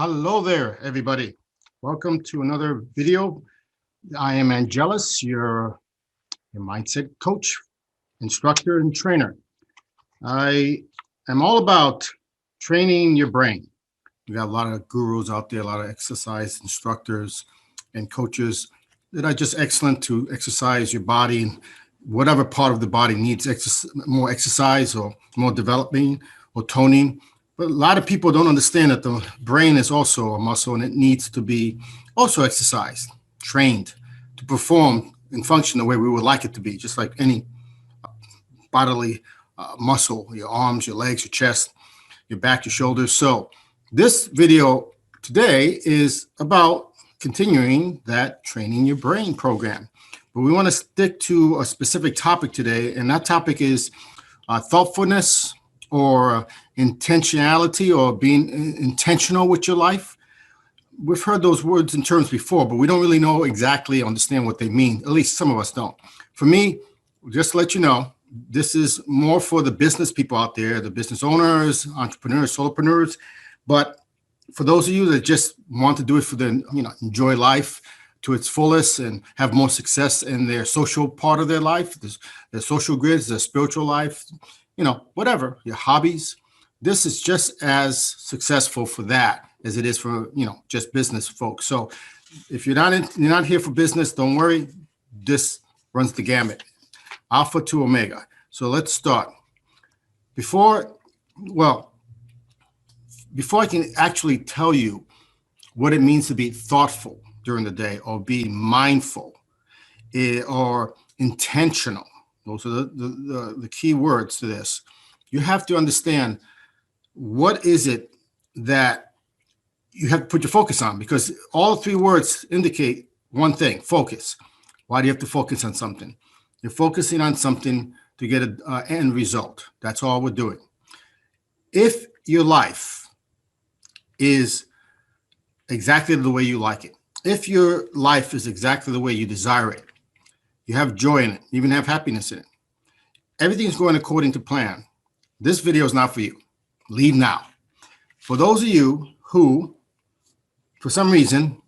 Hello there, everybody. Welcome to another video. I am Angelus, your mindset coach, instructor, and trainer. I am all about training your brain. We got a lot of gurus out there, a lot of exercise instructors and coaches that are just excellent to exercise your body, and whatever part of the body needs more exercise or more developing or toning. But a lot of people don't understand that the brain is also a muscle and it needs to be also exercised, trained to perform and function the way we would like it to be, just like any bodily muscle, your arms, your legs, your chest, your back, your shoulders. So this video today is about continuing that training your brain program. But we want to stick to a specific topic today, and that topic is thoughtfulness or intentionality, or being intentional with your life. We've heard those words and terms before, but we don't really know exactly understand what they mean. At least some of us don't. For me, just to let you know, this is more for the business people out there, the business owners, entrepreneurs, solopreneurs. But for those of you that just want to do it for the, enjoy life to its fullest and have more success in their social part of their life, their social grids, their spiritual life, whatever, your hobbies, this is just as successful for that as it is for, just business folks. So if you're not here for business, don't worry. This runs the gamut, alpha to omega. So let's start. Before I can actually tell you what it means to be thoughtful during the day, or be mindful, or intentional, those are the key words to this. You have to understand what is it that you have to put your focus on, because all three words indicate one thing: focus. Why do you have to focus on something? You're focusing on something to get an end result. That's all we're doing. If your life is exactly the way you like it, if your life is exactly the way you desire it, you have joy in it, you even have happiness in it, everything's going according to plan, this video is not for you. Leave now. For those of you who, for some reason,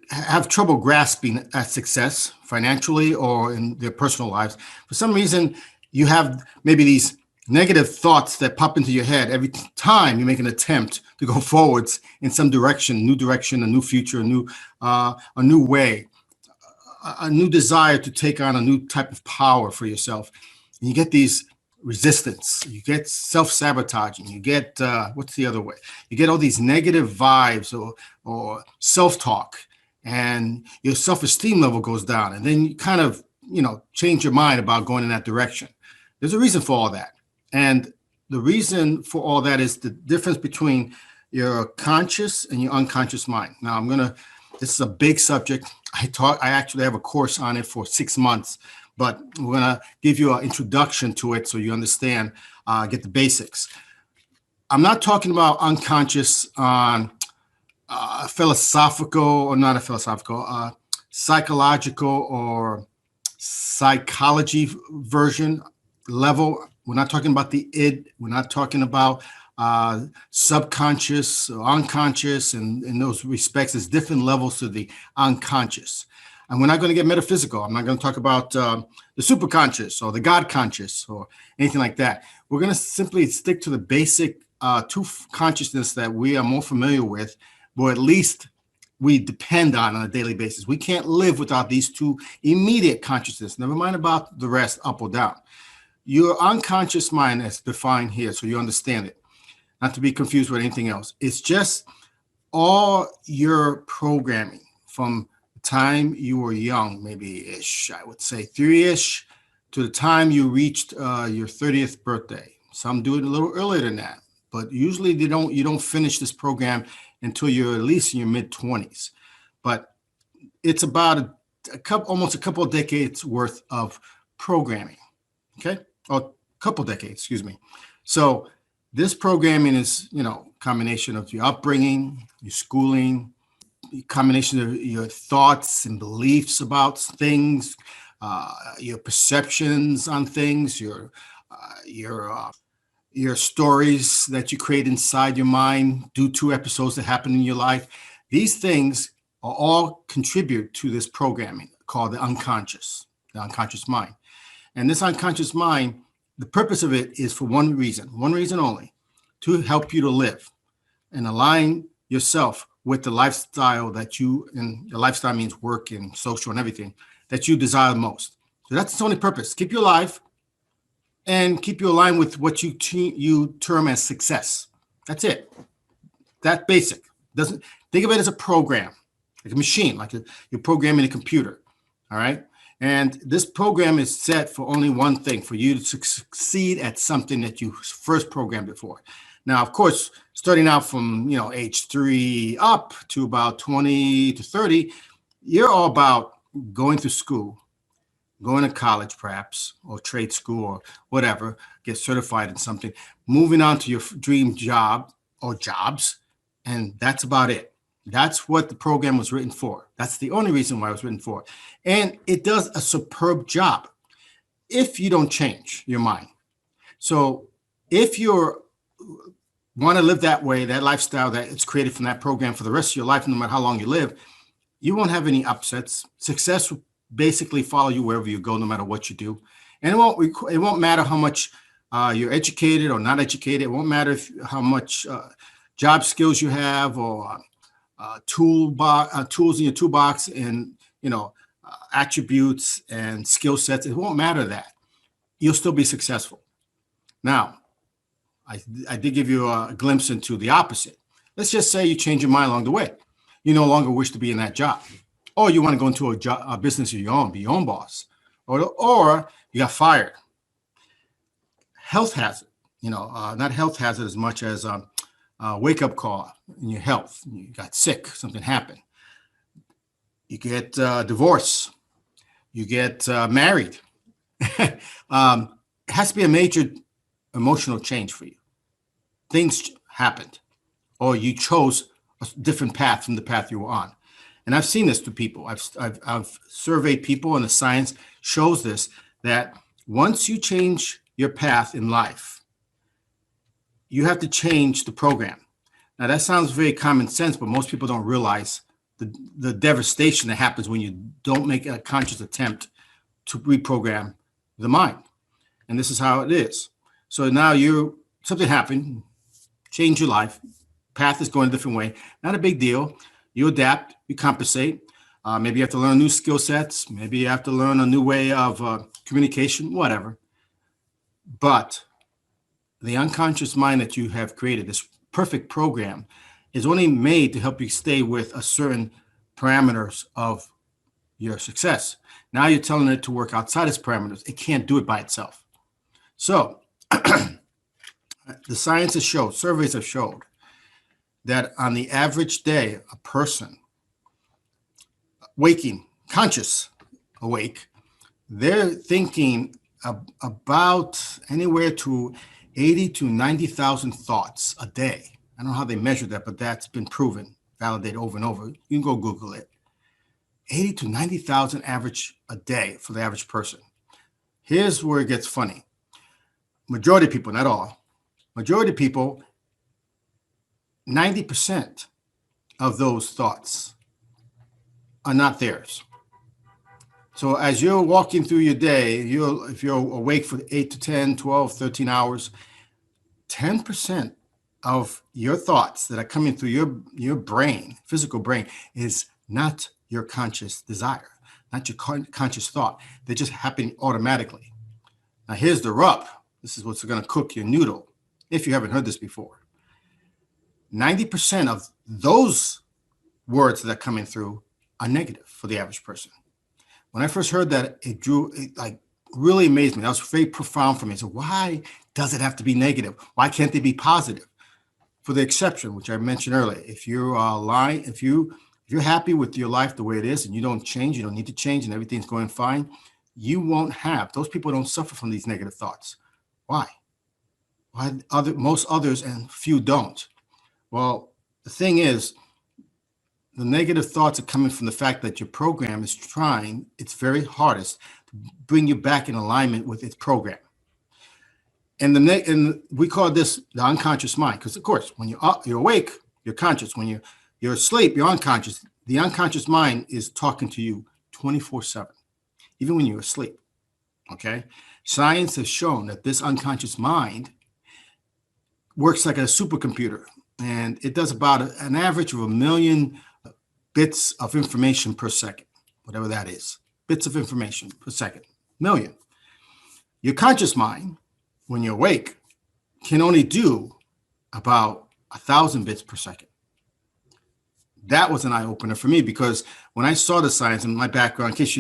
have trouble grasping at success financially or in their personal lives, for some reason, you have maybe these negative thoughts that pop into your head every time you make an attempt to go forwards in some direction, a new future, a new way, a new desire to take on a new type of power for yourself. And you get these resistance, you get self-sabotaging, you get, what's the other way? You get all these negative vibes or self-talk, and your self-esteem level goes down. And then you kind of, change your mind about going in that direction. There's a reason for all that. And the reason for all that is the difference between your conscious and your unconscious mind. Now, this is a big subject. I actually have a course on it for 6 months, but we're gonna give you an introduction to it so you understand, get the basics. I'm not talking about unconscious on philosophical or not a philosophical, psychological or psychology version level. We're not talking about the id. We're not talking about subconscious or unconscious, and in those respects, there's different levels to the unconscious. And we're not going to get metaphysical. I'm not going to talk about the superconscious or the God conscious or anything like that. We're going to simply stick to the basic two consciousness that we are more familiar with, or at least we depend on a daily basis. We can't live without these two immediate consciousness, never mind about the rest, up or down. Your unconscious mind is defined here, so you understand it, not to be confused with anything else. It's just all your programming from the time you were young, maybe-ish, I would say 3-ish, to the time you reached your 30th birthday. Some do it a little earlier than that, but usually you don't finish this program until you're at least in your mid-20s. But it's about almost a couple of decades worth of programming, okay? Or a couple decades, excuse me. So this programming is, combination of your upbringing, your schooling, combination of your thoughts and beliefs about things, your perceptions on things, your your stories that you create inside your mind due to episodes that happen in your life. These things are all contribute to this programming called the unconscious mind. And this unconscious mind, the purpose of it is for one reason only, to help you to live and align yourself with the lifestyle that you, and the lifestyle means work and social and everything, that you desire most. So that's its only purpose. Keep you alive and keep you aligned with what you term as success. That's it. That basic. Doesn't think of it as a program, like a machine, you're programming a computer. All right. And this program is set for only one thing, for you to succeed at something that you first programmed it for. Now, of course, starting out from age 3 up to about 20 to 30, you're all about going to school, going to college perhaps, or trade school or whatever, get certified in something, moving on to your dream job or jobs, and that's about it. That's what the program was written for. That's the only reason why it was written for. And it does a superb job if you don't change your mind. So if you want to live that way, that lifestyle that it's created from that program for the rest of your life, no matter how long you live, you won't have any upsets. Success will basically follow you wherever you go, no matter what you do. And it won't matter how much you're educated or not educated. It won't matter how much job skills you have, or tools in your toolbox, and attributes and skill sets. It won't matter that. You'll still be successful. Now, I did give you a glimpse into the opposite. Let's just say you change your mind along the way. You no longer wish to be in that job, or you want to go into a business of your own, be your own boss, or you got fired. Health hazard, not health hazard as much as a wake-up call in your health. You got sick, something happened. You get divorced. You get married. It has to be a major emotional change for you. Things happened, or you chose a different path from the path you were on. And I've seen this to people. I've surveyed people, and the science shows this, that once you change your path in life, you have to change the program. Now, that sounds very common sense, but most people don't realize the devastation that happens when you don't make a conscious attempt to reprogram the mind. And this is how it is. So now something happened, change your life, path is going a different way. Not a big deal. You adapt, you compensate. Maybe you have to learn new skill sets. Maybe you have to learn a new way of communication, whatever. But the unconscious mind that you have created, this perfect program, is only made to help you stay with a certain parameters of your success. Now you're telling it to work outside its parameters. It can't do it by itself. So the science has showed, surveys have showed, that on the average day, a person waking, conscious, awake, they're thinking about anywhere to 80 to 90,000 thoughts a day. I don't know how they measure that, but that's been proven, validated over and over. You can go Google it. 80 to 90,000 average a day for the average person. Here's where it gets funny. Majority of people, not all, majority of people, 90% of those thoughts are not theirs. So as you're walking through your day, if you're awake for 8 to 10, 12, 13 hours, 10% of your thoughts that are coming through your brain, physical brain, is not your conscious desire, not your conscious thought. They're just happening automatically. Now here's the rub. This is what's going to cook your noodle, if you haven't heard this before. 90% of those words that are coming through are negative for the average person. When I first heard that, it really amazed me. That was very profound for me. So why does it have to be negative? Why can't they be positive? For the exception, which I mentioned earlier, if you're if you're happy with your life the way it is, and you don't change, you don't need to change, and everything's going fine, you won't have, those people don't suffer from these negative thoughts. Why? Most others and few don't? Well, the thing is, the negative thoughts are coming from the fact that your program is trying its very hardest to bring you back in alignment with its program. And we call this the unconscious mind, because of course, when you're awake, you're conscious. When you're asleep, you're unconscious. The unconscious mind is talking to you 24/7, even when you're asleep. Okay, science has shown that this unconscious mind works like a supercomputer, and it does about an average of 1 million bits of information per second, whatever that is. Bits of information per second, million. Your conscious mind, when you're awake, can only do about 1,000 bits per second. That was an eye opener for me, because when I saw the science and my background, in case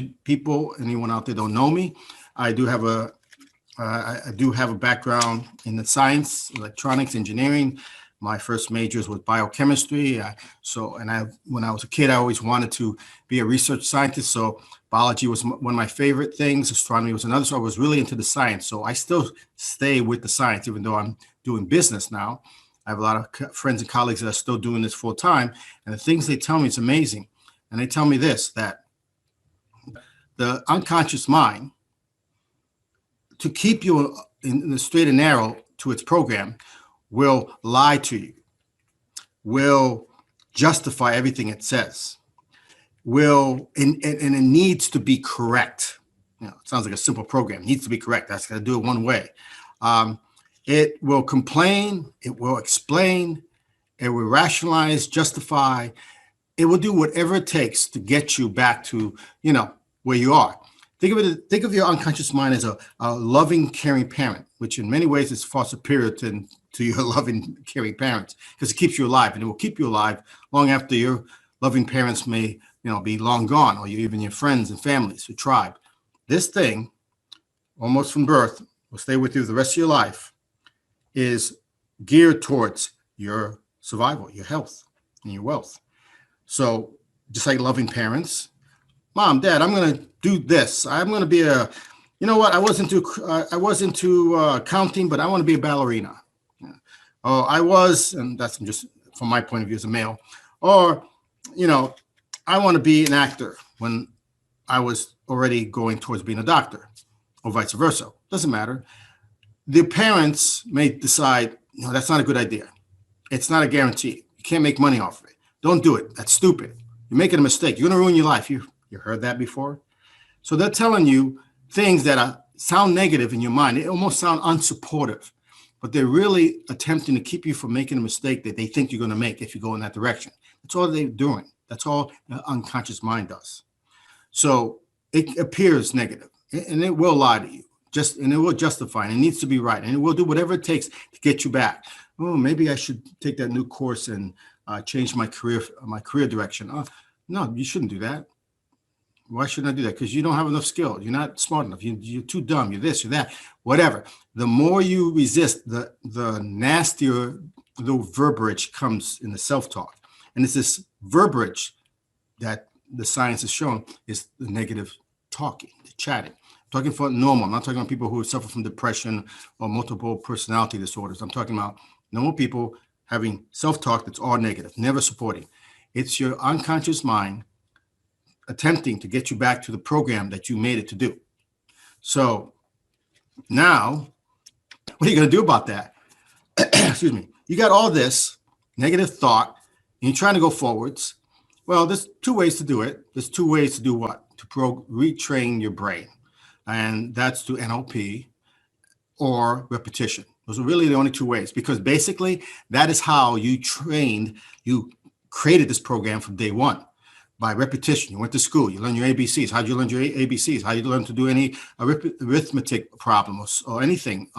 anyone out there don't know me, I do have a background in the science, electronics, engineering. My first majors was biochemistry. When I was a kid, I always wanted to be a research scientist. So biology was one of my favorite things. Astronomy was another. So I was really into the science. So I still stay with the science, even though I'm doing business now. I have a lot of friends and colleagues that are still doing this full time. And the things they tell me is amazing. And they tell me this, that the unconscious mind, to keep you in the straight and narrow to its program, will lie to you, will justify everything it says, and it needs to be correct. It sounds like a simple program. It needs to be correct. That's going to do it one way. It will complain. It will explain. It will rationalize, justify. It will do whatever it takes to get you back to, where you are. Think of your unconscious mind as a loving, caring parent, which in many ways is far superior to your loving, caring parents, because it keeps you alive, and it will keep you alive long after your loving parents may, be long gone, or even your friends and families, your tribe. This thing, almost from birth, will stay with you the rest of your life, is geared towards your survival, your health, and your wealth. So just like loving parents, Mom, Dad, I'm going to do this. I'm going to be I was into counting, but I want to be a ballerina. Oh, I was, and that's just from my point of view as a male. Or, I want to be an actor when I was already going towards being a doctor, or vice versa. Doesn't matter. The parents may decide, no, that's not a good idea. It's not a guarantee. You can't make money off of it. Don't do it. That's stupid. You're making a mistake. You're going to ruin your life. You heard that before? So they're telling you things that sound negative in your mind. They almost sound unsupportive, but they're really attempting to keep you from making a mistake that they think you're going to make if you go in that direction. That's all they're doing. That's all the unconscious mind does. So it appears negative, and it will lie to you. And it will justify, and it needs to be right, and it will do whatever it takes to get you back. Oh, maybe I should take that new course and change my career direction. No, you shouldn't do that. Why shouldn't I do that? Because you don't have enough skill. You're not smart enough. You're too dumb. You're this, you're that, whatever. The more you resist, the nastier the verbiage comes in the self-talk. And it's this verbiage that the science has shown is the negative talking, the chatting. I'm talking for normal. I'm not talking about people who suffer from depression or multiple personality disorders. I'm talking about normal people having self-talk that's all negative, never supporting. It's your unconscious mind attempting to get you back to the program that you made it to do. So now, what are you going to do about that? Excuse me. You got all this negative thought, and you're trying to go forwards. Well, there's two ways to do it. There's two ways to do what? To retrain your brain. And that's through NLP or repetition. Those are really the only two ways, because basically that is how you created this program from day one. By repetition. You went to school, you learned your ABCs. How did you learn your ABCs? How did you learn to do any arithmetic problem or anything?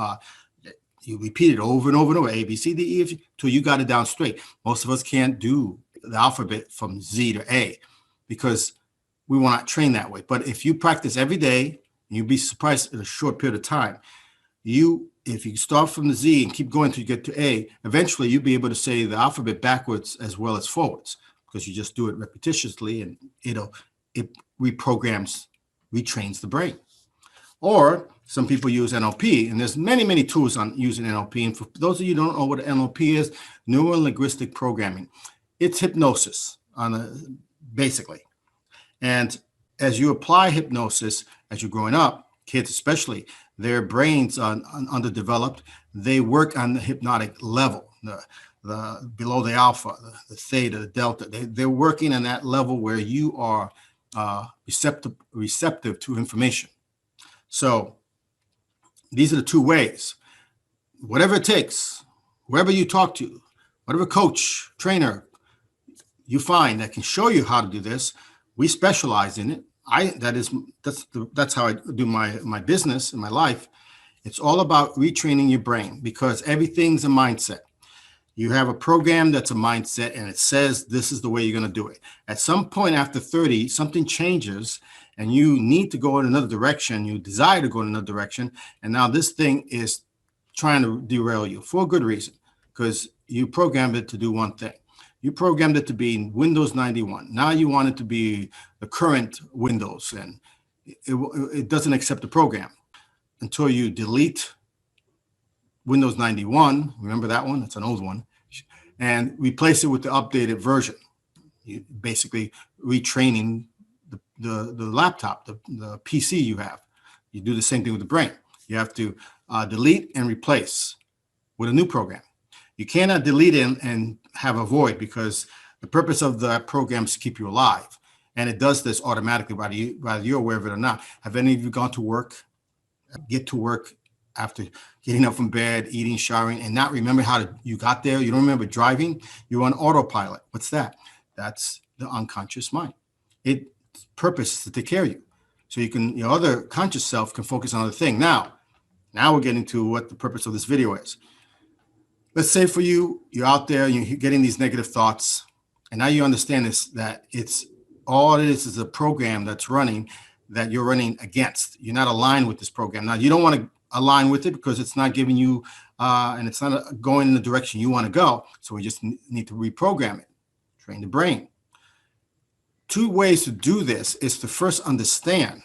You repeat it over and over and over, A, B, C, D, E, F, till you got it down straight. Most of us can't do the alphabet from Z to A because we were not trained that way. But if you practice every day, you'll be surprised in a short period of time. If you start from the Z and keep going till you get to A, eventually you'll be able to say the alphabet backwards as well as forwards, because you just do it repetitiously, and it retrains the brain. Or some people use NLP, and there's many, many tools on using NLP. And for those of you who don't know what NLP is, neuro-linguistic programming, it's hypnosis basically. And as you apply hypnosis, as you're growing up, kids especially, Their brains are underdeveloped. They work on the hypnotic level, the below the alpha, the theta, the delta. They're working on that level where you are receptive to information. So these are the two ways. Whatever it takes, whoever you talk to, whatever coach, trainer you find that can show you how to do this, we specialize in it. That's how I do my business and my life. It's all about retraining your brain because everything's a mindset. You have a program that's a mindset and it says this is the way you're going to do it. At some point after 30, something changes and you need to go in another direction. You desire to go in another direction. And now this thing is trying to derail you for a good reason because you programmed it to do one thing. You programmed it to be Windows 91. Now you want it to be the current Windows, and it doesn't accept the program until you delete Windows 91. Remember that one? That's an old one. And replace it with the updated version. You basically retraining the laptop, the PC you have. You do the same thing with the brain. You have to delete and replace with a new program. You cannot delete it and have a void because the purpose of that program is to keep you alive. And it does this automatically, whether you're aware of it or not. Have any of you gone to work, get to work after getting up from bed, eating, showering, and not remember how you got there? You don't remember driving? You're on autopilot. What's that? That's the unconscious mind. Its purpose is to take care of you. So your other conscious self can focus on other things. Now we're getting to what the purpose of this video is. Let's say for you, you're out there, you're getting these negative thoughts, and now you understand this, that it's all it is a program that's running that you're running against. You're not aligned with this program. Now, you don't want to align with it because it's not giving you, and it's not going in the direction you want to go. So we just need to reprogram it, train the brain. Two ways to do this is to first understand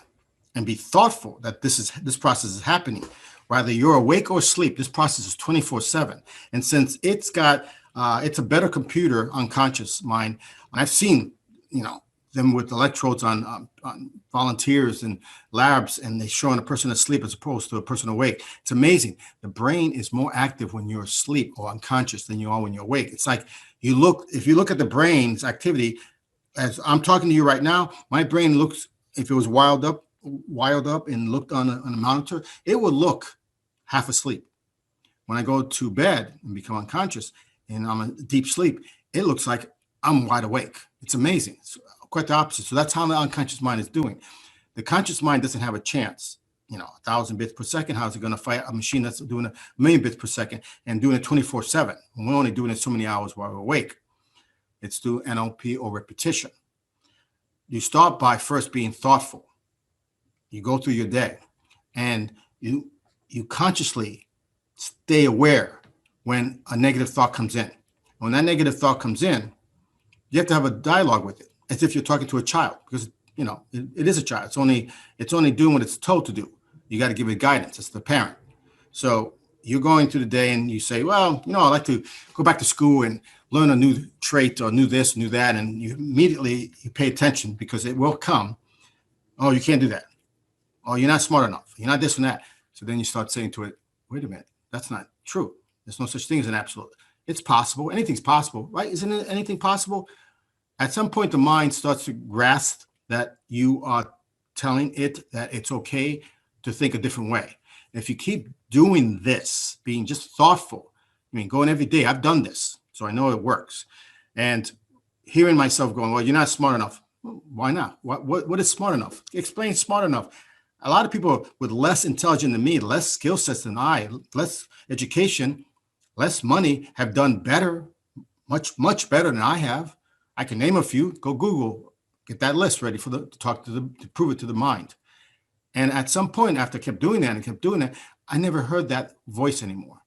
and be thoughtful that this process is happening. Whether you're awake or asleep, this process is 24/7. And since it's a better computer, unconscious mind, I've seen, them with electrodes on volunteers and labs, and they're showing a person asleep as opposed to a person awake. It's amazing. The brain is more active when you're asleep or unconscious than you are when you're awake. It's like if you look at the brain's activity, as I'm talking to you right now, my brain looks, if it was wired up and looked on a monitor, it would look half asleep. When I go to bed and become unconscious and I'm in deep sleep, it looks like I'm wide awake. It's amazing. It's quite the opposite. So that's how the unconscious mind is doing. The conscious mind doesn't have a chance. 1,000 bits per second. How's it going to fight a machine that's doing 1,000,000 bits per second and doing it 24/7? And we're only doing it so many hours while we're awake. It's through NLP or repetition. You start by first being thoughtful. You go through your day and you consciously stay aware when a negative thought comes in. When that negative thought comes in, you have to have a dialogue with it as if you're talking to a child because, it is a child. It's only doing what it's told to do. You got to give it guidance. It's the parent. So you're going through the day and you say, well, I'd like to go back to school and learn a new trait or new this, new that. And you immediately pay attention because it will come. Oh, you can't do that. Oh, you're not smart enough. You're not this and that. So then you start saying to it, wait a minute, that's not true. There's no such thing as an absolute. It's possible. Anything's possible, right? Isn't it anything possible? At some point, the mind starts to grasp that you are telling it that it's okay to think a different way. And if you keep doing this, being just thoughtful, going every day, I've done this, so I know it works. And hearing myself going, well, you're not smart enough. Well, why not? What is smart enough? Explain smart enough. A lot of people with less intelligence than me, less skill sets than I, less education, less money, have done better, much, much better than I have. I can name a few. Go Google, get that list ready to prove it to the mind. And at some point, after I kept doing that, I never heard that voice anymore.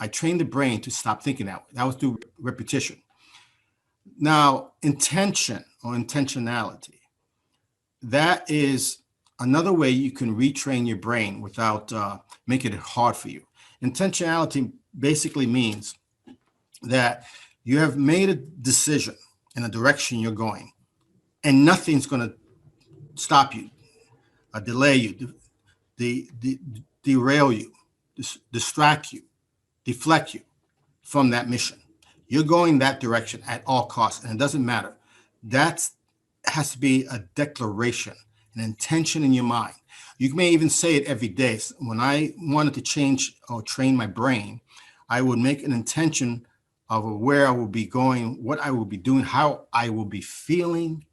I trained the brain to stop thinking that way. That was through repetition. Now, intention or intentionality, that is another way you can retrain your brain without making it hard for you. Intentionality basically means that you have made a decision in a direction you're going, and nothing's going to stop you, delay you, derail you, distract you, deflect you from that mission. You're going that direction at all costs, and it doesn't matter. That has to be a declaration, an intention in your mind. You may even say it every day. When I wanted to change or train my brain, I would make an intention of where I will be going, what I will be doing, how I will be feeling,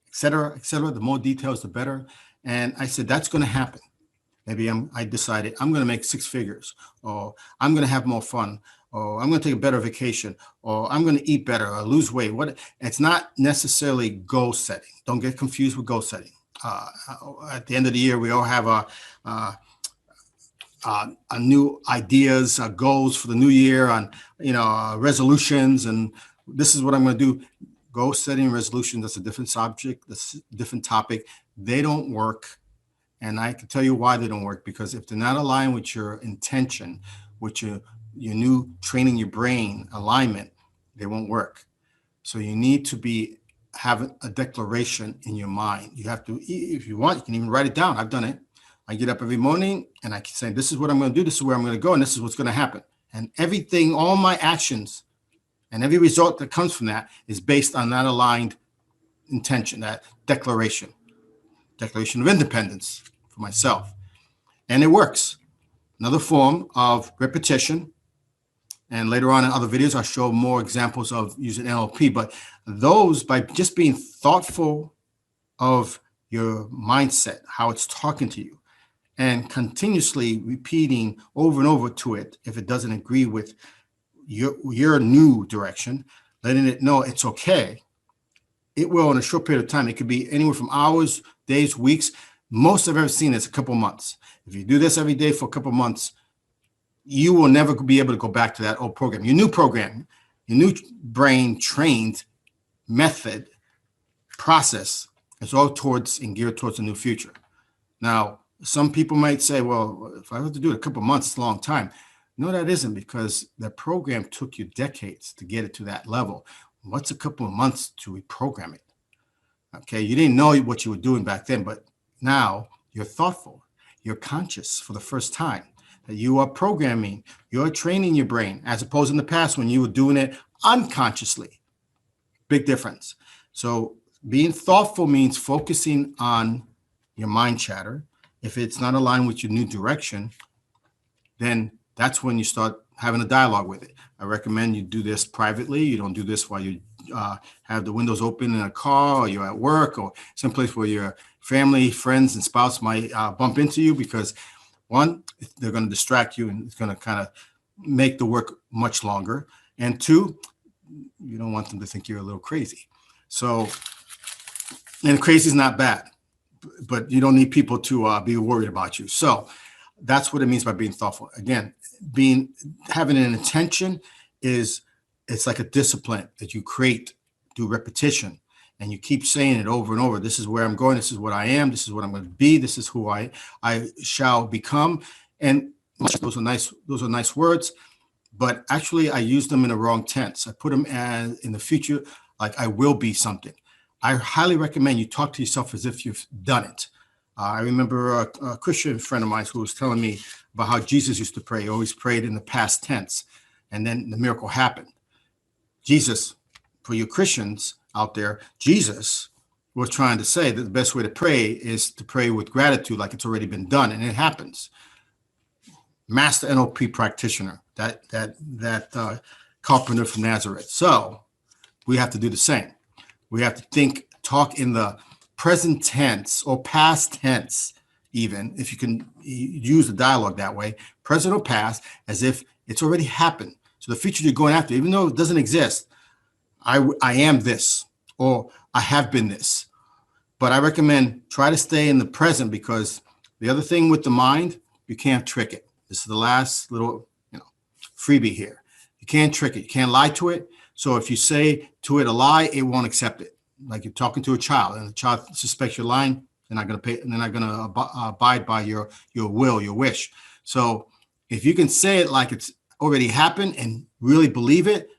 et cetera, et cetera. The more details, the better. And I said, that's going to happen. Maybe I decided I'm going to make six figures, or I'm going to have more fun, or I'm going to take a better vacation, or I'm going to eat better, or lose weight. What? It's not necessarily goal setting. Don't get confused with goal setting. At the end of the year, we all have a new ideas, goals for the new year, on resolutions, and this is what I'm going to do. Goal setting and resolution, that's a different subject, that's a different topic. They don't work. And I can tell you why they don't work, because if they're not aligned with your intention, with your new training your brain alignment, they won't work. So you need to have a declaration in your mind. You have to, if you want, you can even write it down. I've done it. I get up every morning and I can say, this is what I'm going to do. This is where I'm going to go. And this is what's going to happen. And everything, all my actions and every result that comes from that is based on that aligned intention, that declaration of independence for myself. And it works. Another form of repetition. And later on in other videos, I'll show more examples of using NLP. But those, by just being thoughtful of your mindset, how it's talking to you, and continuously repeating over and over to it if it doesn't agree with your new direction, letting it know it's okay. It will, in a short period of time. It could be anywhere from hours, days, weeks. Most I've ever seen is a couple of months. If you do this every day for a couple of months, you will never be able to go back to that old program. Your new program, your new brain trained method, process is all towards and geared towards a new future. Now, some people might say, well, if I have to do it a couple of months, it's a long time. No, that isn't, because that program took you decades to get it to that level. What's a couple of months to reprogram it? Okay, you didn't know what you were doing back then, but now you're thoughtful. You're conscious for the first time that you are programming, you're training your brain, as opposed in the past when you were doing it unconsciously. Big difference. So being thoughtful means focusing on your mind chatter. If it's not aligned with your new direction, then that's when you start having a dialogue with it. I recommend you do this privately. You don't do this while you have the windows open in a car, or you're at work, or someplace where your family, friends, and spouse might bump into you, because one, they're going to distract you and it's going to kind of make the work much longer. And two, you don't want them to think you're a little crazy. So, and crazy is not bad, but you don't need people to be worried about you. So that's what it means by being thoughtful. Again, having an intention it's like a discipline that you create through repetition, and you keep saying it over and over. This is where I'm going. This is what I am. This is what I'm going to be. This is who I shall become. And those are nice words, but actually I use them in the wrong tense. I put them as in the future, like I will be something. I highly recommend you talk to yourself as if you've done it. I remember a Christian friend of mine who was telling me about how Jesus used to pray. He always prayed in the past tense, and then the miracle happened. Jesus, for you Christians out there, Jesus was trying to say that the best way to pray is to pray with gratitude, like it's already been done, and it happens. Master NLP practitioner, that carpenter from Nazareth. So we have to do the same. We have to talk in the present tense or past tense, even if you can use the dialogue that way, present or past, as if it's already happened. So the future you're going after, even though it doesn't exist, I am this, or I have been this. But I recommend try to stay in the present, because the other thing with the mind, you can't trick it. This is the last little freebie here. You can't trick it. You can't lie to it. So if you say to it a lie, it won't accept it. Like you're talking to a child, and the child suspects you're lying, they're not going to pay, and they're not going to abide by your will, your wish. So if you can say it like it's already happened and really believe it,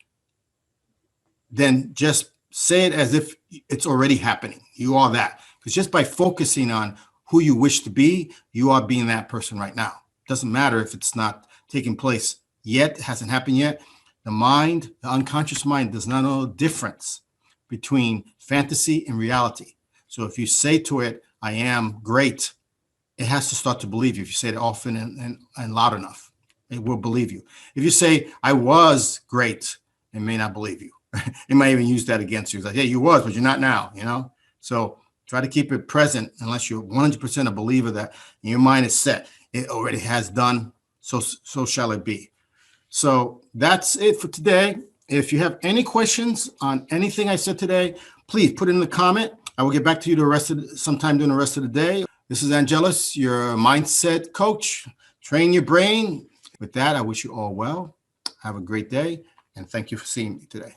then just say it as if it's already happening. You are that. Because just by focusing on who you wish to be, you are being that person right now. Doesn't matter if it's not taking place yet, it hasn't happened yet. The mind, the unconscious mind, does not know the difference between fantasy and reality. So if you say to it, I am great, it has to start to believe you. If you say it often and loud enough, it will believe you. If you say, I was great, it may not believe you. It might even use that against you. It's like, hey, you was, but you're not now, you know? So try to keep it present unless you're 100% a believer that your mind is set. It already has done, so shall it be. So that's it for today. If you have any questions on anything I said today, please put it in the comment. I will get back to you sometime during the rest of the day. This is Angelus, your mindset coach. Train your brain. With that, I wish you all well. Have a great day, and thank you for seeing me today.